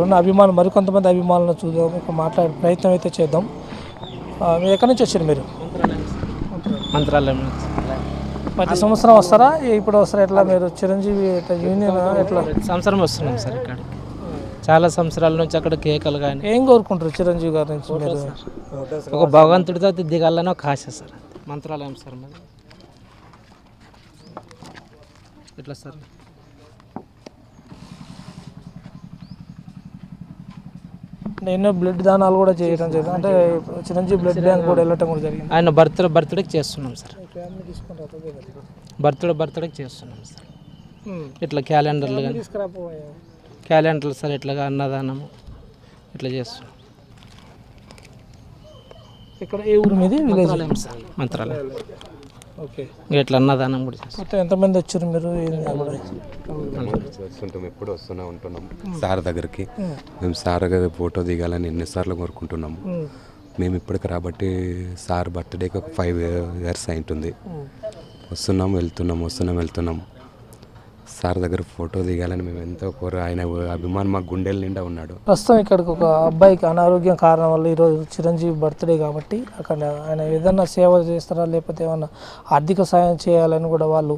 ఉన్న అభిమానులు మరికొంతమంది అభిమానులను చూద్దాం, ఇక్కడ మాట్లాడే ప్రయత్నం అయితే చేద్దాం. మీరు ఎక్కడి నుంచి వచ్చారు? మీరు మంత్రాలయం ప్రతి సంవత్సరం వస్తారా? ఇప్పుడు వస్తారా? ఎట్లా మీరు చిరంజీవి యూనియన్ ఎట్లా సంవత్సరం వస్తున్నాం సార్ ఇక్కడికి. చాలా సంవత్సరాల నుంచి అక్కడ కేకలు కానీ ఏం కోరుకుంటారు చిరంజీవి గారి నుంచి? మీరు ఒక భగవంతుడితో దిగాలని ఒక ఆశ సార్. మంత్రాలయం సార్ మరి ఎట్లా సార్? ఎన్నో బ్లడ్ దానాలు కూడా చేయడం జరిగింది. అంటే చిరంజీవి బ్లడ్ బ్యాంక్ కూడా వెళ్ళటం కూడా జరిగింది. ఆయన బర్త్డేకి చేస్తున్నాం సార్. బర్త్డేకి చేస్తున్నాం సార్. ఇట్లా క్యాలెండర్లు కానీ క్యాలెండర్లు సార్, ఇట్లాగా అన్నదానము ఇట్లా చేస్తున్నాం. ఇక్కడ ఏ ఊరు మీది? మంత్రాలయం సార్. మంత్రాలయం. ఓకే. ఇట్లా అన్నదానం కూడా చేస్తాం. మొత్తం ఎంతమంది వచ్చారు మీరు? వస్తుంటాం, ఎప్పుడు వస్తూనే ఉంటున్నాం సార్ దగ్గరికి. మేము సార్ దగ్గర ఫోటో దిగాలని ఎన్నిసార్లు కోరుకుంటున్నాము. మేము ఇప్పటికి రాబట్టి సార్ బర్త్డేకి ఒక 5 years అయింటుంది. వస్తున్నాం వెళ్తున్నాం. సార్ దగ్గర ఫోటో దిగాలని మేము ఎంతో ఆయన అభిమానం మా గుండెల నిండా ఉన్నాడు. ప్రస్తుతం ఇక్కడికి ఒక అబ్బాయికి అనారోగ్యం కారణం వల్ల ఈరోజు చిరంజీవి బర్త్డే కాబట్టి అక్కడ ఆయన ఏదన్నా సేవ చేస్తారా, లేకపోతే ఏమన్నా ఆర్థిక సాయం చేయాలని కూడా వాళ్ళు